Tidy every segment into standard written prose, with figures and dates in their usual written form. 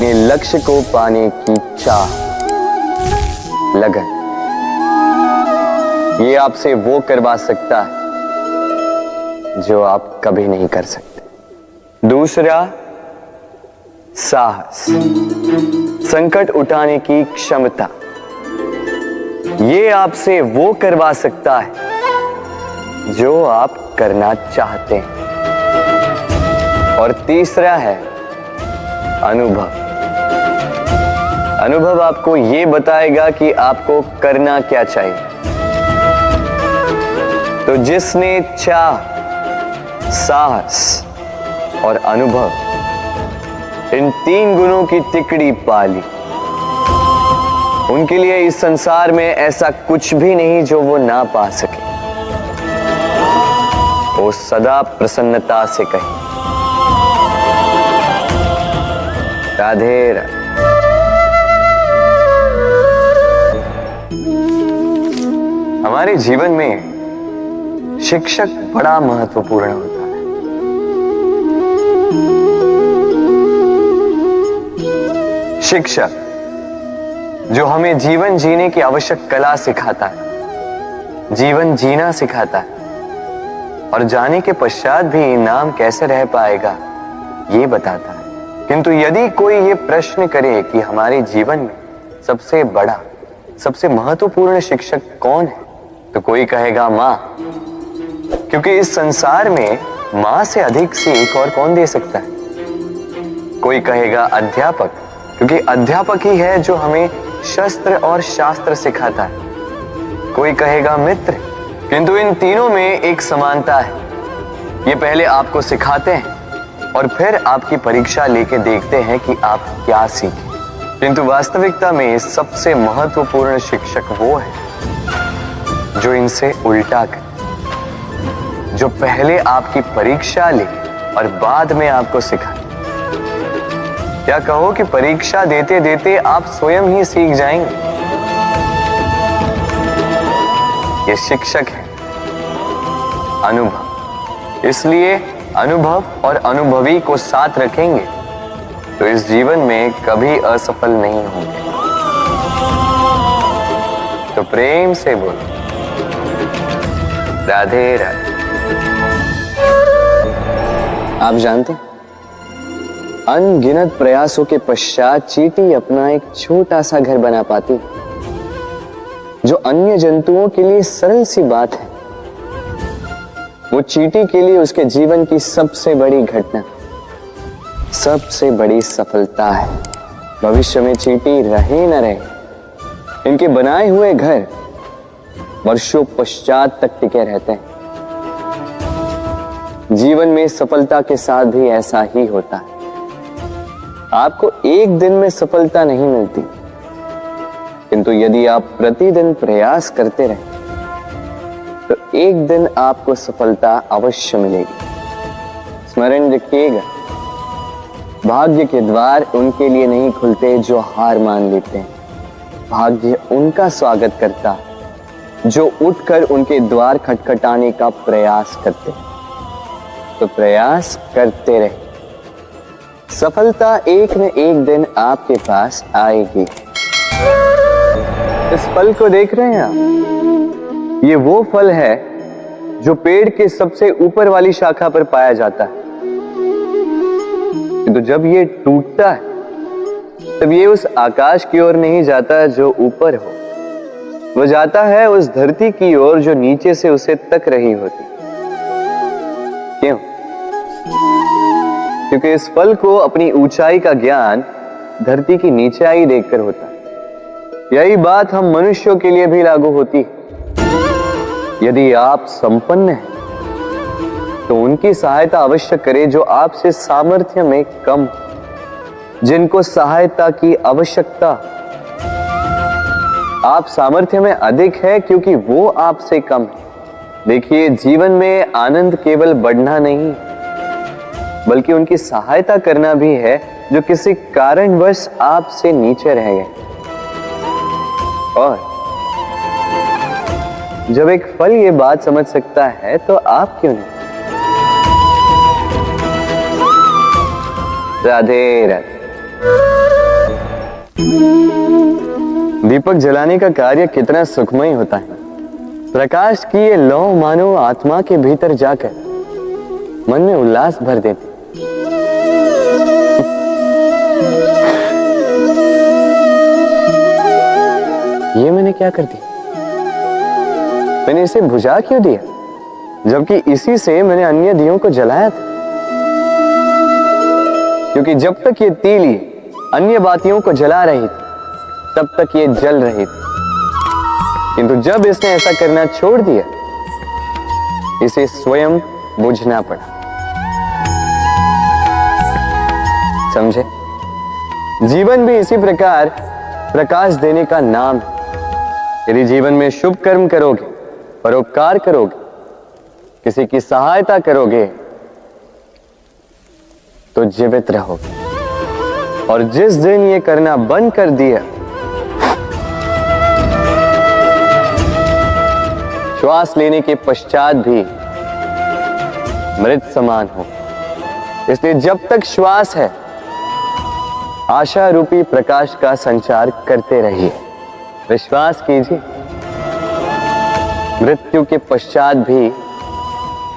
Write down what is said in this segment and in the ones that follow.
अपने लक्ष्य को पाने की चाह, लगन, ये आपसे वो करवा सकता है जो आप कभी नहीं कर सकते। दूसरा, साहस, संकट उठाने की क्षमता, ये आपसे वो करवा सकता है जो आप करना चाहते हैं। और तीसरा है अनुभव। अनुभव आपको ये बताएगा कि आपको करना क्या चाहिए। तो जिसने चाह, साहस और अनुभव, इन 3 गुणों की तिकड़ी पाली, उनके लिए इस संसार में ऐसा कुछ भी नहीं जो वो ना पा सके। वो सदा प्रसन्नता से कहे राधे राधे। हमारे जीवन में शिक्षक बड़ा महत्वपूर्ण होता है। शिक्षक जो हमें जीवन जीने की आवश्यक कला सिखाता है, जीवन जीना सिखाता है, और जाने के पश्चात भी इनाम कैसे रह पाएगा ये बताता है। किंतु यदि कोई ये प्रश्न करे कि हमारे जीवन में सबसे बड़ा, सबसे महत्वपूर्ण शिक्षक कौन है, तो कोई कहेगा मां, क्योंकि इस संसार में मां से अधिक सीख और कौन दे सकता है। कोई कहेगा अध्यापक, क्योंकि अध्यापक ही है जो हमें शस्त्र और शास्त्र सिखाता है। कोई कहेगा मित्र, किंतु इन तीनों में एक समानता है, ये पहले आपको सिखाते हैं और फिर आपकी परीक्षा लेके देखते हैं कि आप क्या सीखे। किंतु वास्तविकता में सबसे महत्वपूर्ण शिक्षक वो है जो इनसे उल्टा करे, जो पहले आपकी परीक्षा ले और बाद में आपको सिखाए। क्या कहो कि परीक्षा देते देते आप स्वयं ही सीख जाएंगे। ये शिक्षक है अनुभव। इसलिए अनुभव और अनुभवी को साथ रखेंगे तो इस जीवन में कभी असफल नहीं होंगे। तो प्रेम से बोलो राधे राधे। आप जानते हैं, अनगिनत प्रयासों के पश्चात चींटी अपना एक छोटा सा घर बना पाती, जो अन्य जंतुओं के लिए सरल सी बात है, वो चींटी के लिए उसके जीवन की सबसे बड़ी घटना, सबसे बड़ी सफलता है। भविष्य में चींटी रहे न रहे, इनके बनाए हुए घर वर्षों पश्चात तक टिके रहते हैं। जीवन में सफलता के साथ भी ऐसा ही होता है। आपको एक दिन में सफलता नहीं मिलती, किंतु यदि आप प्रतिदिन प्रयास करते रहे तो एक दिन आपको सफलता अवश्य मिलेगी। स्मरण रखिएगा, भाग्य के द्वार उनके लिए नहीं खुलते जो हार मान लेते हैं। भाग्य उनका स्वागत करता जो उठकर उनके द्वार खटखटाने का प्रयास करते हैं। तो प्रयास करते रहे, सफलता एक न एक दिन आपके पास आएगी। इस फल को देख रहे हैं आप? ये वो फल है जो पेड़ के सबसे ऊपर वाली शाखा पर पाया जाता है। तो जब ये टूटता है तब ये उस आकाश की ओर नहीं जाता जो ऊपर हो, वो जाता है उस धरती की ओर जो नीचे से उसे तक रही होती। क्यों? क्योंकि इस फल को अपनी ऊंचाई का ज्ञान धरती की नीचाई देखकर होता है। यही बात हम मनुष्यों के लिए भी लागू होती है। यदि आप संपन्न हैं तो उनकी सहायता अवश्य करें जो आपसे सामर्थ्य में कम, जिनको सहायता की आवश्यकता। आप सामर्थ्य में अधिक है क्योंकि वो आपसे कम है। देखिए, जीवन में आनंद केवल बढ़ना नहीं बल्कि उनकी सहायता करना भी है जो किसी कारणवश आपसे नीचे रह गए। और जब एक फल ये बात समझ सकता है तो आप क्यों नहीं? राधे राधे। दीपक जलाने का कार्य कितना सुखमय होता है। प्रकाश की ये लौ मानो आत्मा के भीतर जाकर मन में उल्लास भर देती। ये मैंने क्या कर दिया? मैंने इसे बुझा क्यों दिया, जबकि इसी से मैंने अन्य दियों को जलाया था। क्योंकि जब तक ये तीली अन्य बातियों को जला रही थी तब तक ये जल रही थी, किंतु जब इसने ऐसा करना छोड़ दिया इसे स्वयं बुझना पड़ा। समझे? जीवन भी इसी प्रकार प्रकाश देने का नाम है। यदि जीवन में शुभ कर्म करोगे, परोपकार करोगे, किसी की सहायता करोगे तो जीवित रहोगे। और जिस दिन ये करना बंद कर दिया, श्वास लेने के पश्चात भी मृत समान हो। इसलिए जब तक श्वास है आशा रूपी प्रकाश का संचार करते रहिए। विश्वास कीजिए, मृत्यु के पश्चात भी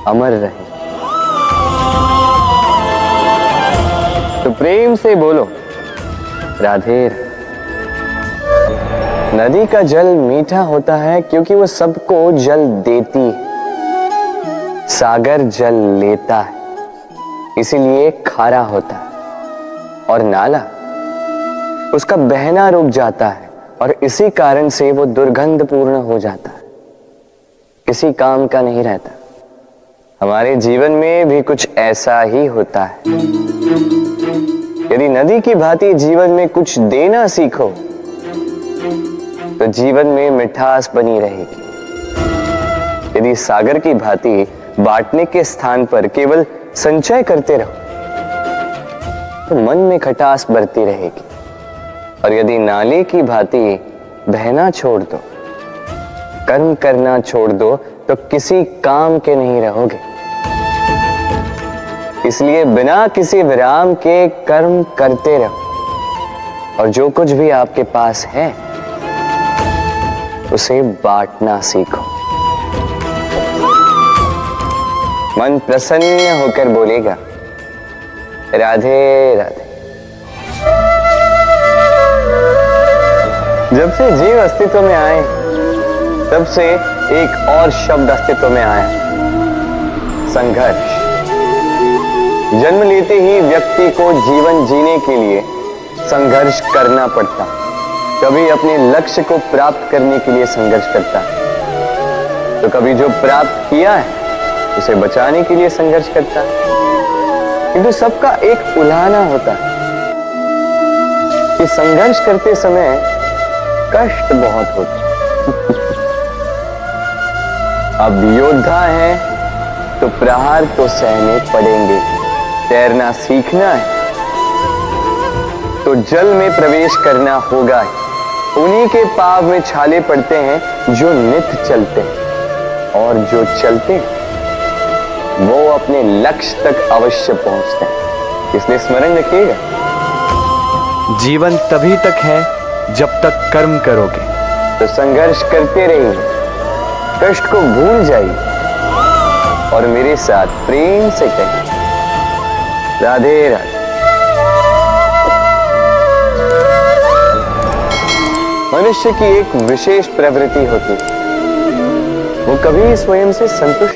अमर रहे। तो प्रेम से बोलो राधे राधे। नदी का जल मीठा होता है क्योंकि वो सबको जल देती है। सागर जल लेता है इसीलिए खारा होता है। और नाला उसका बहना रुक जाता है और इसी कारण से वो दुर्गंधपूर्ण हो जाता है, किसी काम का नहीं रहता। हमारे जीवन में भी कुछ ऐसा ही होता है। यदि नदी की भांति जीवन में कुछ देना सीखो तो जीवन में मिठास बनी रहेगी। यदि सागर की भांति बांटने के स्थान पर केवल संचय करते रहो तो मन में खटास बढ़ती रहेगी। और यदि नाले की भांति बहना छोड़ दो, कर्म करना छोड़ दो तो किसी काम के नहीं रहोगे। इसलिए बिना किसी विराम के कर्म करते रहो और जो कुछ भी आपके पास है उसे बांटना सीखो। मन प्रसन्न होकर बोलेगा राधे राधे। जब से जीव अस्तित्व में आए तब से एक और शब्द अस्तित्व में आया, संघर्ष। जन्म लेते ही व्यक्ति को जीवन जीने के लिए संघर्ष करना पड़ता। कभी अपने लक्ष्य को प्राप्त करने के लिए संघर्ष करता है, तो कभी जो प्राप्त किया है उसे बचाने के लिए संघर्ष करता है। किंतु सबका एक उलाहना होता है कि संघर्ष करते समय कष्ट बहुत होता है। अब योद्धा है तो प्रहार तो सहने पड़ेंगे। तैरना सीखना है तो जल में प्रवेश करना होगा। उन्हीं के पाव में छाले पड़ते हैं जो नित चलते हैं, और जो चलते हैं वो अपने लक्ष्य तक अवश्य पहुंचते हैं। इसलिए स्मरण रखिएगा, जीवन तभी तक है जब तक कर्म करोगे। तो संघर्ष करते रहिए, कष्ट को भूल जाइए और मेरे साथ प्रेम से कहिए राधे राधे। मनुष्य की एक विशेष प्रवृत्ति होती है, वो कभी स्वयं से संतुष्ट